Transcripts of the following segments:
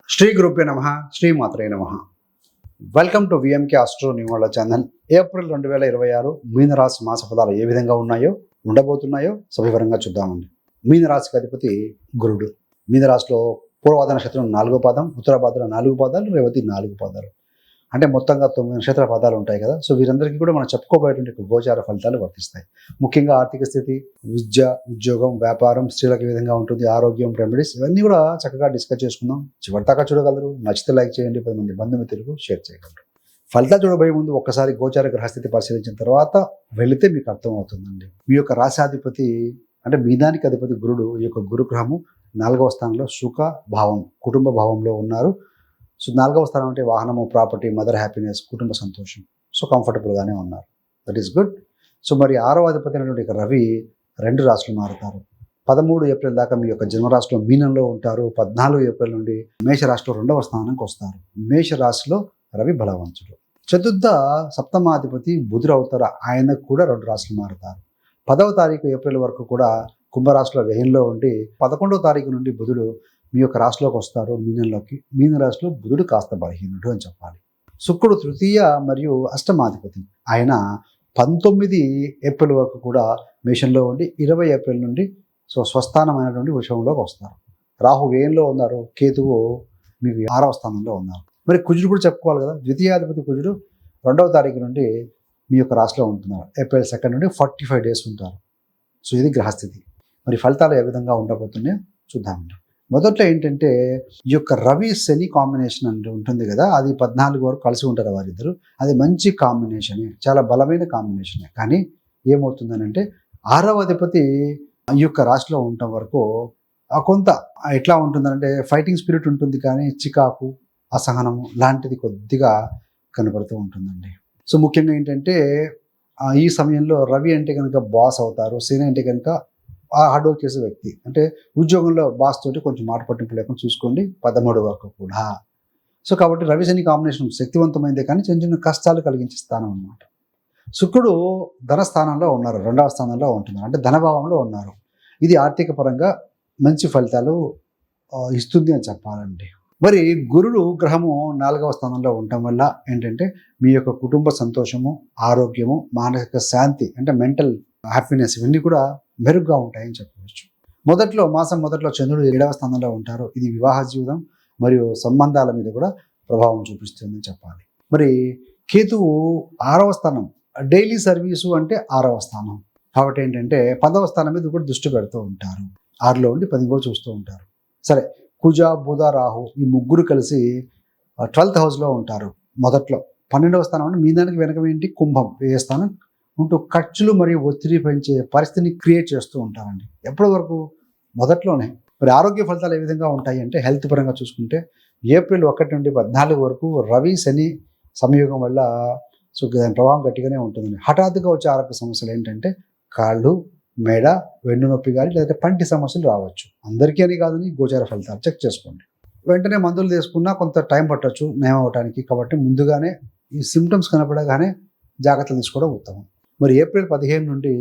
శ్రీ గురుభ్యో నమః, శ్రీ మాత్రే నమః. Welcome to VMK astro numerology channel. April 2026 మీనరాశి మాస ఫలాలు ఏ విధంగా ఉండబోతున్నాయో సవివరంగా చూద్దామండి. మీనరాశికి అధిపతి గురుడు. మీనరాశిలో పూర్వాధ నక్షత్రం 4వ పాదం, ఉత్తరాభాద్ర 4 పాదాలు, రేవతి 4 పాదాలు. అంటే మొత్తంగా 9 నక్షత్ర పదాలు ఉంటాయి కదా. సో వీరందరికీ కూడా మనం చెప్పుకోబోయేటువంటి గోచార ఫలితాలు వర్తిస్తాయి. ముఖ్యంగా ఆర్థిక స్థితి, విద్య, ఉద్యోగం, వ్యాపారం, స్త్రీలకు ఏ విధంగా ఉంటుంది, ఆరోగ్యం, రెమెడీస్, ఇవన్నీ కూడా చక్కగా డిస్కస్ చేసుకుందాం. చివరిదాకా చూడగలరు. నచ్చితే లైక్ చేయండి, 10 మంది బంధుమిత్రులకు షేర్ చేయగలరు. ఫలితాలు చూడబోయే ముందు ఒక్కసారి గోచార గ్రహస్థితి పరిశీలించిన తర్వాత వెళితే మీకు అర్థమవుతుందండి. మీ యొక్క రాశాధిపతి అంటే మీనానికి అధిపతి గురుడు, ఈ యొక్క గురుగ్రహము 4వ స్థానంలో సుఖ భావం, కుటుంబ భావంలో ఉన్నారు. సో 4వ స్థానం అంటే వాహనము, ప్రాపర్టీ, మదర్ హ్యాపీనెస్, కుటుంబ సంతోషం. సో కంఫర్టబుల్గానే ఉన్నారు. That is good. సో మరి 6వ అధిపతి అయినటువంటి రవి 2 రాశులు మారుతారు. 13 ఏప్రిల్ దాకా మీ యొక్క జన్మరాశిలో మీనంలో ఉంటారు. 14 ఏప్రిల్ నుండి మేషరాశిలో 2వ స్థానానికి వస్తారు. మేషరాశిలో రవి బలవంతుడు. చతుర్థ సప్తమాధిపతి బుధుడు అవుతారు. ఆయనకు కూడా 2 రాశులు మారుతారు. 10వ తారీఖు ఏప్రిల్ వరకు కూడా కుంభరాశిలో వ్యయంలో ఉండి 11వ తారీఖు నుండి బుధుడు మీ యొక్క రాశిలోకి వస్తారు, మీనంలోకి. మీన రాశిలో బుధుడు కాస్త బలహీనుడు అని చెప్పాలి. శుక్రుడు తృతీయ మరియు అష్టమాధిపతి. ఆయన 19 ఏప్రిల్ వరకు కూడా మేషంలో ఉండి 20 ఏప్రిల్ నుండి స్వస్థానమైనటువంటి వృషభంలోకి వస్తారు. రాహు వ్యయంలో ఉన్నారు, కేతువు మీకు 6వ స్థానంలో ఉన్నారు. మరి కుజుడు కూడా చెప్పుకోవాలి కదా. ద్వితీయాధిపతి కుజుడు 2వ తారీఖు నుండి మీ యొక్క రాశిలో ఉంటున్నారు. ఏప్రిల్ 2 నుండి 45 డేస్ ఉంటారు. సో ఇది గ్రహస్థితి. మరి ఫలితాలు ఏ విధంగా ఉండబోతున్నాయో చూద్దామండి. మొదట్లో ఏంటంటే ఈ యొక్క రవి శని కాంబినేషన్ అంటే ఉంటుంది కదా, అది 14 వరకు కలిసి ఉంటారు వారిద్దరు. అది మంచి కాంబినేషనే, చాలా బలమైన కాంబినేషనే. కానీ ఏమవుతుందనంటే 6వ అధిపతి ఈ యొక్క రాశిలో ఉండటం వరకు కొంత ఎట్లా ఉంటుందంటే ఫైటింగ్ స్పిరిట్ ఉంటుంది, కానీ చికాకు, అసహనము లాంటిది కొద్దిగా కనపడుతూ ఉంటుందండి. సో ముఖ్యంగా ఏంటంటే ఈ సమయంలో రవి అంటే కనుక బాస్ అవుతారు, శని అంటే కనుక హార్డ్ వర్క్ చేసే వ్యక్తి. అంటే ఉద్యోగంలో బాస్ తోటి కొంచెం మాట పట్టింపు లేకుండా చూసుకోండి 13 వరకు కూడా. సో కాబట్టి రవి శని కాంబినేషన్ శక్తివంతమైందే, కానీ చిన్న చిన్న కష్టాలు కలిగించే స్థానం అన్నమాట. శుక్రుడు ధనస్థానంలో ఉన్నారు, 2వ స్థానంలో ఉంటున్నారు, అంటే ధనభావంలో ఉన్నారు. ఇది ఆర్థిక పరంగా మంచి ఫలితాలు ఇస్తుంది అని చెప్పాలండి. మరి గురుడు గ్రహము 4వ స్థానంలో ఉండటం వల్ల ఏంటంటే మీ యొక్క కుటుంబ సంతోషము, ఆరోగ్యము, మానసిక శాంతి అంటే మెంటల్ హ్యాపీనెస్ ఇవన్నీ కూడా మెరుగ్గా ఉంటాయని చెప్పవచ్చు. మాసం మొదట్లో చంద్రుడు 7వ స్థానంలో ఉంటారు. ఇది వివాహ జీవితం మరియు సంబంధాల మీద కూడా ప్రభావం చూపిస్తుందని చెప్పాలి. మరి కేతువు 6వ స్థానం, డైలీ సర్వీసు అంటే 6వ స్థానం. కాబట్టి ఏంటంటే 10వ స్థానం మీద కూడా దృష్టి పెడుతూ ఉంటారు. 6లో ఉండి 10 కూడా చూస్తూ ఉంటారు. సరే, కుజ, బుధ, రాహు ఈ ముగ్గురు కలిసి 12th హౌస్లో ఉంటారు. మొదట్లో 12వ స్థానం అంటే మీనానికి వెనక ఏంటి కుంభం, వ్యయ స్థానం ఉంటూ ఖర్చులు మరియు ఒత్తిడి పెంచే పరిస్థితిని క్రియేట్ చేస్తూ ఉంటారండి. ఎప్పటి వరకు? మొదట్లోనే. మరి ఆరోగ్య ఫలితాలు ఏ విధంగా ఉంటాయి అంటే హెల్త్ పరంగా చూసుకుంటే ఏప్రిల్ 1 నుండి 14 వరకు రవి శని సంయోగం వల్ల దాని ప్రభావం గట్టిగానే ఉంటుందండి. హఠాత్తుగా వచ్చే ఆరోగ్య సమస్యలు ఏంటంటే కాళ్ళు, మెడ, వెన్ను నొప్పి కానీ లేదంటే పంటి సమస్యలు రావచ్చు. అందరికీ అని కాదని గోచార ఫలితాలు చెక్ చేసుకోండి. వెంటనే మందులు తీసుకున్నా కొంత టైం పట్టవచ్చు నయం అవడానికి. కాబట్టి ముందుగానే ఈ సిమ్టమ్స్ కనపడగానే జాగ్రత్తలు తీసుకోవడం ఉత్తమం. మరి ఏప్రిల్ 15 నుండి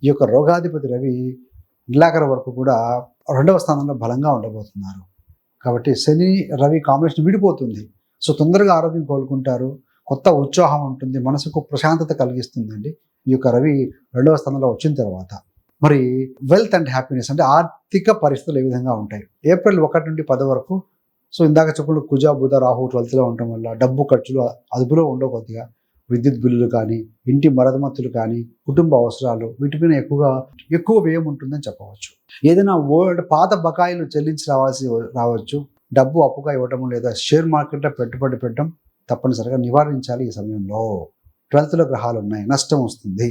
ఈ యొక్క రోగాధిపతి రవి నెలాఖరు వరకు కూడా 2వ స్థానంలో బలంగా ఉండబోతున్నారు. కాబట్టి శని రవి కాంబినేషన్ విడిపోతుంది. సో తొందరగా ఆరోగ్యం కోలుకుంటారు, కొత్త ఉత్సాహం ఉంటుంది, మనసుకు ప్రశాంతత కలిగిస్తుందండి ఈ యొక్క రవి 2వ స్థానంలో వచ్చిన తర్వాత. మరి వెల్త్ అండ్ హ్యాపీనెస్ అంటే ఆర్థిక పరిస్థితులు ఏ విధంగా ఉంటాయి? ఏప్రిల్ 1 నుండి 10 వరకు ఇందాక చెప్పుకుంటూ కుజ, బుధ, రాహు 12th ఉండటం వల్ల డబ్బు ఖర్చులు అదుపులో ఉండవు. కొద్దిగా విద్యుత్ బిల్లులు కానీ, ఇంటి మరమ్మతులు కానీ, కుటుంబ అవసరాలు వీటిపైన ఎక్కువ వ్యయం ఉంటుందని చెప్పవచ్చు. ఏదైనా పాత బకాయిలు చెల్లించి రావచ్చు. డబ్బు అప్పుగా ఇవ్వటం లేదా షేర్ మార్కెట్లో పెట్టుబడి పెట్టడం తప్పనిసరిగా నివారించాలి. ఈ సమయంలో 12th గ్రహాలు ఉన్నాయి, నష్టం వస్తుంది.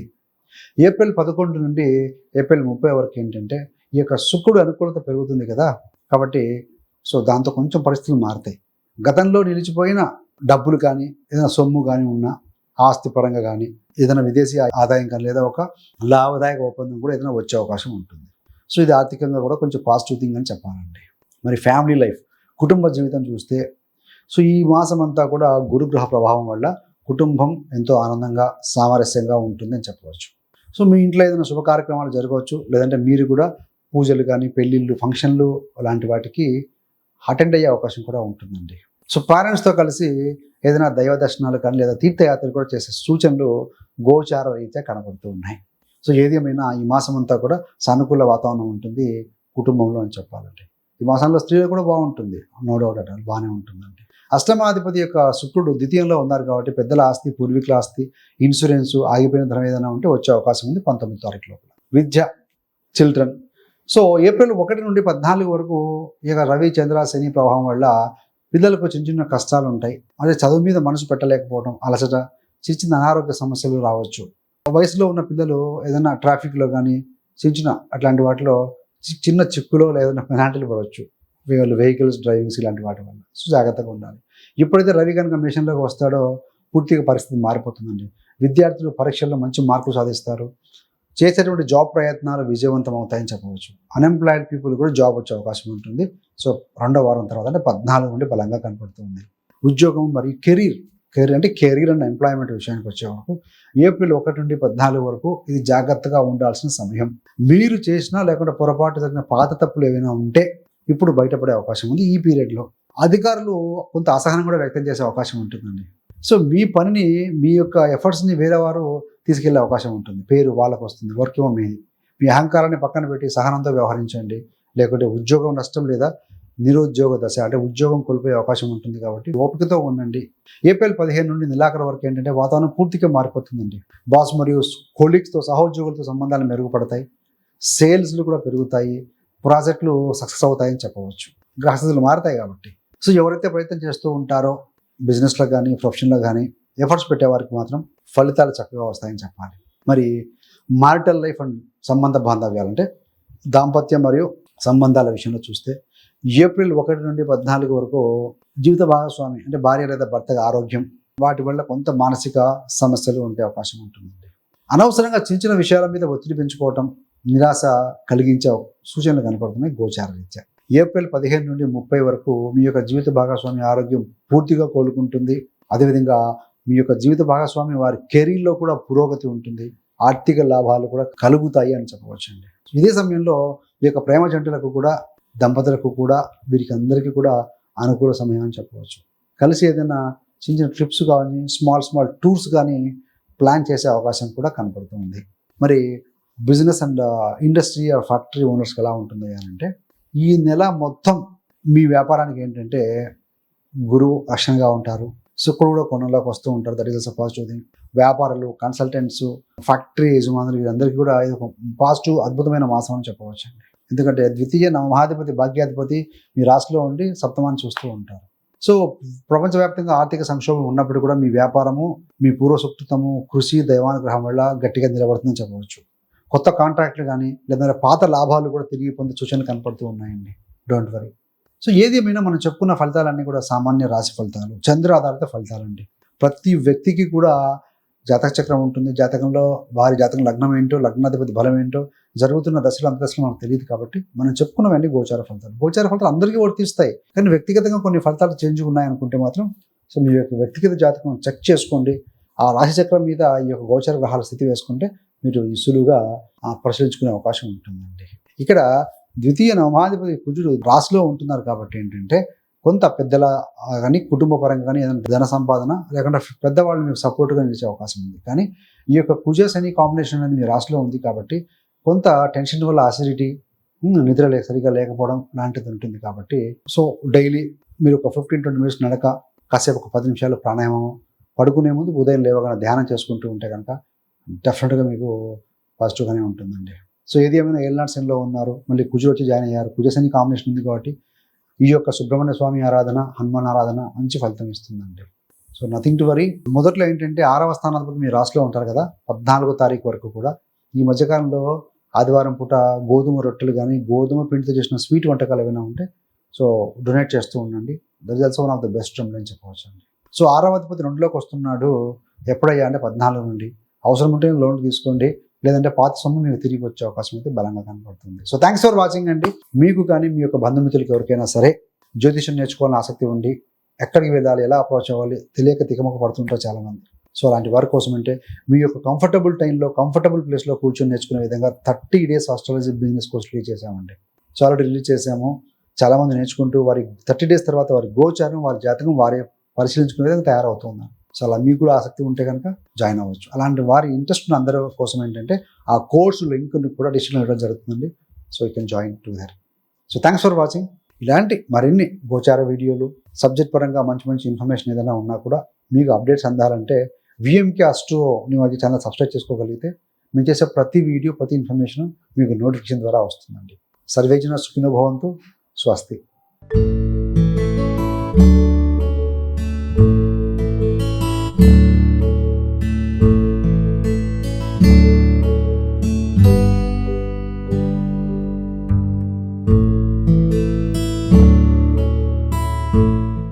ఏప్రిల్ 11 నుండి ఏప్రిల్ 30 వరకు ఏంటంటే ఈ యొక్క శుక్రుడు అనుకూలత పెరుగుతుంది కదా. కాబట్టి దాంతో కొంచెం పరిస్థితులు మారుతాయి. గతంలో నిలిచిపోయిన డబ్బులు కానీ, ఏదైనా సొమ్ము కానీ ఉన్నా, ఆస్తి పరంగా కానీ, ఏదైనా విదేశీ ఆదాయం కానీ, లేదా ఒక లాభదాయక ఒప్పందం కూడా ఏదైనా వచ్చే అవకాశం ఉంటుంది. ఇది ఆర్థికంగా కూడా కొంచెం పాజిటివ్ థింగ్ అని చెప్పాలండి. మరి ఫ్యామిలీ లైఫ్, కుటుంబ జీవితం చూస్తే ఈ మాసం అంతా కూడా గురుగ్రహ ప్రభావం వల్ల కుటుంబం ఎంతో ఆనందంగా, సామరస్యంగా ఉంటుందని చెప్పవచ్చు. మీ ఇంట్లో ఏదైనా శుభ కార్యక్రమాలు జరగవచ్చు, లేదంటే మీరు కూడా పూజలు కానీ, పెళ్ళిళ్ళు, ఫంక్షన్లు లాంటి వాటికి అటెండ్ అయ్యే అవకాశం కూడా ఉంటుందండి. సో పేరెంట్స్తో కలిసి ఏదైనా దైవ దర్శనాలు కానీ లేదా తీర్థయాత్రలు కూడా చేసే సూచనలు గోచార రీత్యా కనబడుతూ ఉన్నాయి. సో ఏది ఏమైనా ఈ మాసం అంతా కూడా సానుకూల వాతావరణం ఉంటుంది కుటుంబంలో అని చెప్పాలండి. ఈ మాసంలో స్త్రీలు కూడా బాగుంటుంది, నో డౌట్ అట, బాగానే ఉంటుందండి. అష్టమాధిపతి యొక్క శుక్రుడు ద్వితీయంలో ఉన్నారు కాబట్టి పెద్దల ఆస్తి, పూర్వీకుల ఆస్తి, ఇన్సూరెన్స్, ఆగిపోయిన ధనం ఏదైనా ఉంటే వచ్చే అవకాశం ఉంది 19 తారీఖు లోపల. విద్య, చిల్డ్రన్. సో ఏప్రిల్ 1 నుండి 14 వరకు ఇక రవి, చంద్ర, శని ప్రభావం వల్ల పిల్లలకు చిన్న చిన్న కష్టాలు ఉంటాయి. అదే చదువు మీద మనసు పెట్టలేకపోవడం, అలసట, చిన్న అనారోగ్య సమస్యలు రావచ్చు. వయసులో ఉన్న పిల్లలు ఏదైనా ట్రాఫిక్లో కానీ చిన్న అట్లాంటి వాటిలో చిన్న చిక్కులో ఏదైనా పెనాల్టీలు పడవచ్చు, వెహికల్స్ డ్రైవింగ్స్ ఇలాంటి వాటి వల్ల. సో జాగ్రత్తగా ఉండాలి. ఎప్పుడైతే రవి కనుక మిషన్లోకి వస్తాడో పూర్తిగా పరిస్థితి మారిపోతుందండి. విద్యార్థులు పరీక్షల్లో మంచి మార్కులు సాధిస్తారు. చేసేటువంటి జాబ్ ప్రయత్నాలు విజయవంతం అవుతాయని చెప్పవచ్చు. అన్ఎంప్లాయిడ్ పీపుల్ కూడా జాబ్ వచ్చే అవకాశం ఉంటుంది. సో 2వ వారం తర్వాత అంటే 14 నుండి బలంగా కనపడుతుంది. ఉద్యోగం మరియు కెరీర్ అంటే కెరీర్ అండ్ ఎంప్లాయ్మెంట్ విషయానికి వచ్చే వరకు ఏప్రిల్ 1 నుండి 14 వరకు ఇది జాగ్రత్తగా ఉండాల్సిన సమయం. మీరు చేసినా లేకుంటే పొరపాటు జరిగిన పాత తప్పులు ఏవైనా ఉంటే ఇప్పుడు బయటపడే అవకాశం ఉంది. ఈ పీరియడ్లో అధికారులు కొంత అసహనం కూడా వ్యక్తం చేసే అవకాశం ఉంటుందండి. సో మీ పనిని, మీ యొక్క ఎఫర్ట్స్ని వేరే వారు తీసుకెళ్లే అవకాశం ఉంటుంది. పేరు వాళ్ళకు వస్తుంది, వర్క్ ఏమో మీది. మీ అహంకారాన్ని పక్కన పెట్టి సహనంతో వ్యవహరించండి. లేకుంటే ఉద్యోగం నష్టం లేదా నిరుద్యోగ దశ అంటే ఉద్యోగం కోల్పోయే అవకాశం ఉంటుంది కాబట్టి ఓపికతో ఉండండి. ఏప్రిల్ 15 నుండి నెలాఖరు వరకు ఏంటంటే వాతావరణం పూర్తిగా మారిపోతుందండి. బాస్ మరియు కొలీగ్స్తో, సహోద్యోగులతో సంబంధాలు మెరుగుపడతాయి. సేల్స్లు కూడా పెరుగుతాయి. ప్రాజెక్టులు సక్సెస్ అవుతాయని చెప్పవచ్చు. గ్రహస్థితులు మారుతాయి కాబట్టి. సో ఎవరైతే ప్రయత్నం చేస్తూ ఉంటారో బిజినెస్లో కానీ ప్రొఫెషన్లో కానీ ఎఫర్ట్స్ పెట్టేవారికి మాత్రం ఫలితాలు చక్కగా వస్తాయని చెప్పాలి. మరి మారిటల్ లైఫ్ అండ్ సంబంధ బాంధవ్యాలు అంటే దాంపత్యం మరియు సంబంధాల విషయంలో చూస్తే ఏప్రిల్ 1 నుండి 14 వరకు జీవిత భాగస్వామి అంటే భార్య లేదా భర్త ఆరోగ్యం, వాటి వల్ల కొంత మానసిక సమస్యలు ఉండే అవకాశం ఉంటుందండి. అనవసరంగా చిన్న చిన్న విషయాల మీద ఒత్తిడి పెంచుకోవటం నిరాశ కలిగించే సూచనలు కనపడుతున్నాయి గోచార రీత్యా. ఏప్రిల్ 15 నుండి 30 వరకు మీ యొక్క జీవిత భాగస్వామి ఆరోగ్యం పూర్తిగా కోలుకుంటుంది. అదేవిధంగా మీ యొక్క జీవిత భాగస్వామి వారి కెరీర్లో కూడా పురోగతి ఉంటుంది. ఆర్థిక లాభాలు కూడా కలుగుతాయి అని చెప్పవచ్చండి. ఇదే సమయంలో ఈ యొక్క ప్రేమ జంటలకు కూడా, దంపతులకు కూడా, వీరికి అందరికీ కూడా అనుకూల సమయం అని చెప్పవచ్చు. కలిసి ఏదైనా చిన్న చిన్న ట్రిప్స్ కానీ, స్మాల్ టూర్స్ కానీ ప్లాన్ చేసే అవకాశం కూడా కనపడుతుంది. మరి business and industry or factory ఓనర్స్కి ఎలా ఉంటుంది అని అంటే ఈ నెల మొత్తం మీ వ్యాపారానికి ఏంటంటే గురువు రక్షణగా ఉంటారు. శుక్రుడు కూడా కొనలోకి వస్తూ ఉంటారు. That is a positive thing. వ్యాపారులు, కన్సల్టెంట్స్, ఫ్యాక్టరీ యజమానులు వీరందరికీ కూడా ఇది ఒక పాజిటివ్ అద్భుతమైన మాసం అని చెప్పవచ్చు అండి. ఎందుకంటే ద్వితీయ నవమాధిపతి, భాగ్యాధిపతి మీ రాశిలో ఉండి సప్తమాన్ని చూస్తూ ఉంటారు. సో ప్రపంచవ్యాప్తంగా ఆర్థిక సంక్షోభం ఉన్నప్పుడు కూడా మీ వ్యాపారము, మీ పూర్వసుకృతము, కృషి, దైవానుగ్రహం వల్ల గట్టిగా నిలబడుతుందని చెప్పవచ్చు. కొత్త కాంట్రాక్ట్లు కానీ లేదా పాత లాభాలు కూడా తిరిగి పొందే సూచనలు కనపడుతూ ఉన్నాయండి. Don't worry. సో ఏది ఏమైనా మనం చెప్పుకున్న ఫలితాలన్నీ కూడా సామాన్య రాశి ఫలితాలు, చంద్ర ఆధారిత ఫలితాలండి. ప్రతి వ్యక్తికి కూడా జాతక చక్రం ఉంటుంది. జాతకంలో వారి జాతకం లగ్నం ఏంటో, లగ్నాధిపతి బలం ఏంటో, జరుగుతున్న దశలు అంతదశలు మనకు తెలియదు కాబట్టి మనం చెప్పుకున్నవన్నీ గోచార ఫలితాలు. గోచార ఫలితాలు అందరికీ వర్తిస్తాయి. కానీ వ్యక్తిగతంగా కొన్ని ఫలితాలు చేంజ్ ఉన్నాయనుకుంటే మాత్రం సో మీ యొక్క వ్యక్తిగత జాతకం చెక్ చేసుకోండి. ఆ రాశి చక్రం మీద ఈ యొక్క గోచార గ్రహాల స్థితి వేసుకుంటే మీరు సులువుగా పరిశీలించుకునే అవకాశం ఉంటుందండి. ఇక్కడ ద్వితీయ నవమాధిపతి కుజుడు రాశిలో ఉంటున్నారు కాబట్టి ఏంటంటే కొంత పెద్దల కానీ కుటుంబ పరంగా కానీ ఏదైనా ధన సంపాదన లేకుంటే పెద్దవాళ్ళు మీకు సపోర్ట్గా నిలిచే అవకాశం ఉంది. కానీ ఈ యొక్క కుజ శని కాంబినేషన్ అనేది మీ రాశిలో ఉంది కాబట్టి కొంత టెన్షన్ వల్ల అసిడిటీ, నిద్ర సరిగా లేకపోవడం లాంటిది ఉంటుంది కాబట్టి సో డైలీ మీరు ఒక 15-20 మినిట్స్ నడక, కాసేపు ఒక 10 నిమిషాలు ప్రాణాయామం, పడుకునే ముందు ఉదయం లేవగానే ధ్యానం చేసుకుంటూ ఉంటే కనుక డెఫినెట్గా మీకు పాజిటివ్గానే ఉంటుందండి. సో ఏది ఏమైనా ఏళ్ళనాటి శనిలో ఉన్నారు, మళ్ళీ కుజుడు వచ్చి జాయిన్ అయ్యారు, కుజ శని కాంబినేషన్ ఉంది కాబట్టి ఈ యొక్క సుబ్రహ్మణ్య స్వామి ఆరాధన, హనుమాన్ ఆరాధన మంచి ఫలితం ఇస్తుందండి. So nothing to worry. మొదట్లో ఏంటంటే 6వ స్థానాధిపతి మీ రాశిలో ఉంటారు కదా, 14వ తారీఖు వరకు కూడా ఈ మధ్యకాలంలో ఆదివారం పూట గోధుమ రొట్టెలు కానీ గోధుమ పిండితో చేసిన స్వీట్ వంటకాలు ఏమైనా ఉంటే సో డొనేట్ చేస్తూ ఉండండి. That is also one of the best remedy అని చెప్పవచ్చు అండి. సో 6వ అధిపతి 2లోకి వస్తున్నాడు. ఎప్పుడయ్యా అంటే 14 నుండి. అవసరం ఉంటే లోన్ తీసుకోండి, లేదంటే పాత సొమ్ము మీకు తిరిగి వచ్చే అవకాశం అయితే బలంగా కనపడుతుంది. సో థ్యాంక్స్ ఫర్ వాచింగ్ అండి. మీకు కానీ మీ యొక్క బంధుమిత్రులకి ఎవరికైనా సరే జ్యోతిషం నేర్చుకోవాలని ఆసక్తి ఉండి ఎక్కడికి వెళ్ళాలి, ఎలా అప్రోచ్ అవ్వాలి తెలియక తికమక పడుతుంటారు చాలామంది. సో అలాంటి వారి కోసం అంటే మీ యొక్క కంఫర్టబుల్ టైంలో కంఫర్టబుల్ ప్లేస్లో కూర్చొని నేర్చుకునే విధంగా 30 days astrology business course release చేసామండి. సో ఆల్రెడీ రిలీజ్ చేసాము. చాలామంది నేర్చుకుంటూ వారి 30 days తర్వాత వారి గోచారం, వారి జాతకం వారి పరిశీలించుకునే విధంగా తయారవుతున్నారు. సో అలా మీకు కూడా ఆసక్తి ఉంటే కనుక జాయిన్ అవ్వచ్చు. అలాంటి వారి ఇంట్రెస్ట్ ఉన్న అందరి కోసం ఏంటంటే ఆ కోర్సు లింక్ని కూడా డిస్క్రిప్షన్లో ఇవ్వడం జరుగుతుందండి. So you can join together. So thanks for watching. ఇలాంటి మరిన్ని గోచార వీడియోలు, సబ్జెక్ట్ పరంగా మంచి మంచి ఇన్ఫర్మేషన్ ఏదైనా ఉన్నా కూడా మీకు అప్డేట్స్ అందాలంటే VMK astro numerology channel subscribe చేసుకోగలిగితే మేము చేసే ప్రతి వీడియో, ప్రతి ఇన్ఫర్మేషన్ మీకు నోటిఫికేషన్ ద్వారా వస్తుందండి. సర్వేజన సుఖినో భవంతు. స్వస్తి.